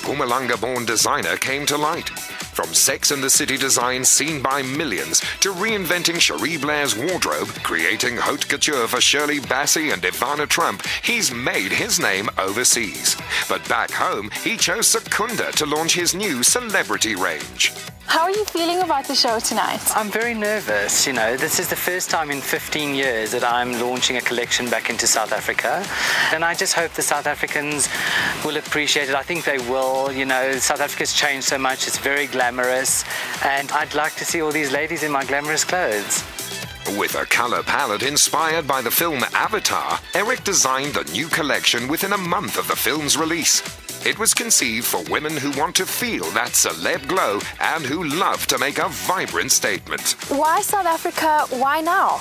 Mpumalanga-born designer came to light. From Sex and the City designs seen by millions to reinventing Cherie Blair's wardrobe, creating haute couture for Shirley Bassey and Ivana Trump, he's made his name overseas. But back home, he chose Secunda to launch his new celebrity range. How are you feeling about the show tonight? I'm very nervous. This is the first time in 15 years that I'm launching a collection back into South Africa. And I just hope the South Africans will appreciate it. I think they will. South Africa's changed so much. It's very glamorous. And I'd like to see all these ladies in my glamorous clothes. With a color palette inspired by the film Avatar, Eric designed the new collection within a month of the film's release. It was conceived for women who want to feel that celeb glow and who love to make a vibrant statement. Why South Africa? Why now?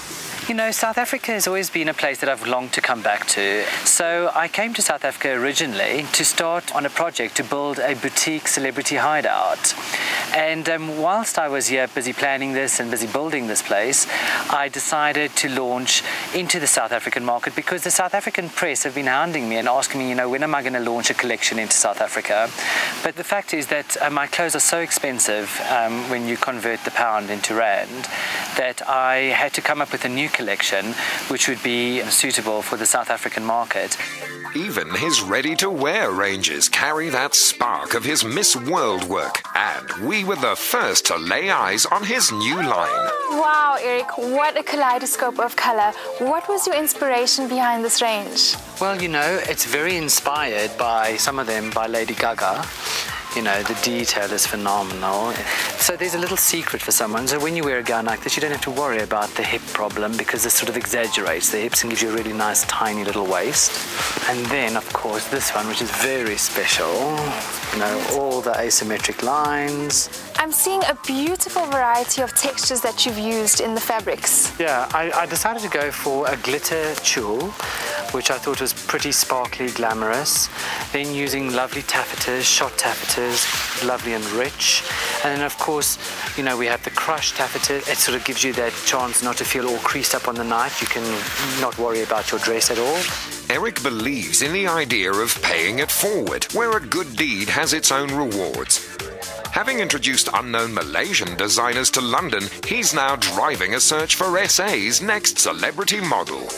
South Africa has always been a place that I've longed to come back to. So I came to South Africa originally to start on a project to build a boutique celebrity hideout. And whilst I was here busy planning this and busy building this place, I decided to launch into the South African market because the South African press have been hounding me and asking me, when am I going to launch a collection into South Africa? But the fact is that my clothes are so expensive when you convert the pound into rand that I had to come up with a new collection which would be suitable for the South African market. Even his ready-to-wear ranges carry that spark of his Miss World work, and we were the first to lay eyes on his new line. Wow, Eric, what a kaleidoscope of color. What was your inspiration behind this range? Well, it's very inspired by some of them by Lady Gaga. The detail is phenomenal. So there's a little secret for someone. So when you wear a gown like this, you don't have to worry about the hip problem because this sort of exaggerates the hips and gives you a really nice tiny little waist. And then, of course, this one, which is very special. All the asymmetric lines. I'm seeing a beautiful variety of textures that you've used in the fabrics. Yeah, I decided to go for a glitter tulle, which I thought was pretty sparkly, glamorous. Then using lovely taffetas, shot taffetas, lovely and rich. And then of course, we have the crushed taffeta. It sort of gives you that chance not to feel all creased up on the night. You can not worry about your dress at all. Eric believes in the idea of paying it forward, where a good deed has its own rewards. Having introduced unknown Malaysian designers to London, he's now driving a search for SA's next celebrity model.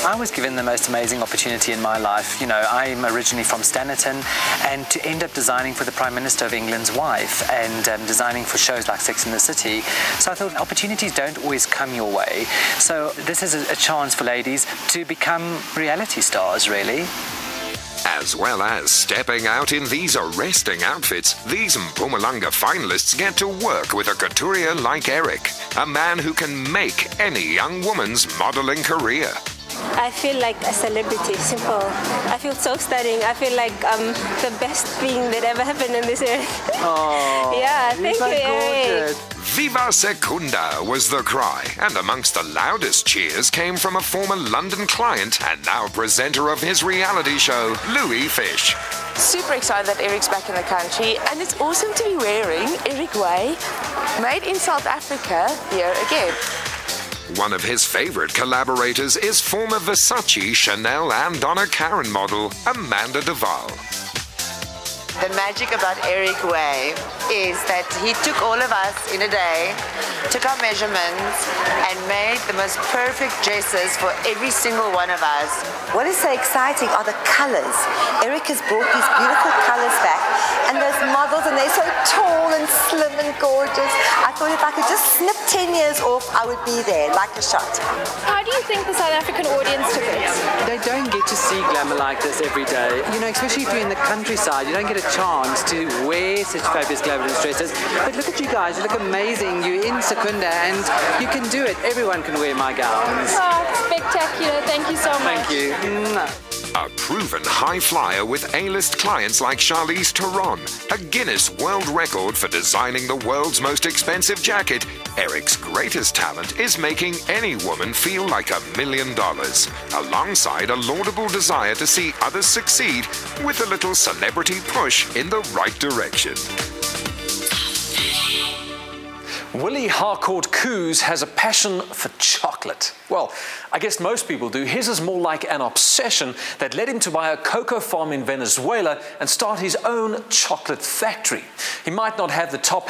I was given the most amazing opportunity in my life. I'm originally from Standerton, and to end up designing for the Prime Minister of England's wife and designing for shows like Sex and the City. So I thought opportunities don't always come your way. So this is a chance for ladies to become reality stars, really. As well as stepping out in these arresting outfits, these Mpumalanga finalists get to work with a couturier like Eric, a man who can make any young woman's modeling career. I feel like a celebrity, simple. I feel so stunning. I feel like the best thing that ever happened in this earth. Oh, yeah, thank you, Eric. Viva Secunda was the cry, and amongst the loudest cheers came from a former London client and now presenter of his reality show, Louis Fish. Super excited that Eric's back in the country, and it's awesome to be wearing eveningwear, made in South Africa, here again. One of his favorite collaborators is former Versace, Chanel and Donna Karan model, Amanda Duval. The magic about Eric Way is that he took all of us in a day, took our measurements, and made the most perfect dresses for every single one of us. What is so exciting are the colors. Eric has brought these beautiful colors back, and those models, and they're so tall and slim and gorgeous. I thought if I could just snip 10 years off, I would be there, like a shot. How do you think the South African audience took it? They don't get to see glamour like this every day. Especially if you're in the countryside, you don't get a chance to wear such fabulous glamorous dresses. But look at you guys, you look amazing. You're in Secunda and you can do it. Everyone can wear my gowns. Oh, spectacular. Thank you so much. Thank you. A proven high flyer with A-list clients like Charlize Theron, a Guinness World Record for designing the world's most expensive jacket, Eric's greatest talent is making any woman feel like $1 million, alongside a laudable desire to see others succeed with a little celebrity push in the right direction. Willie Harcourt Coos has a passion for chocolate. Well, I guess most people do. His is more like an obsession that led him to buy a cocoa farm in Venezuela and start his own chocolate factory. He might not have the top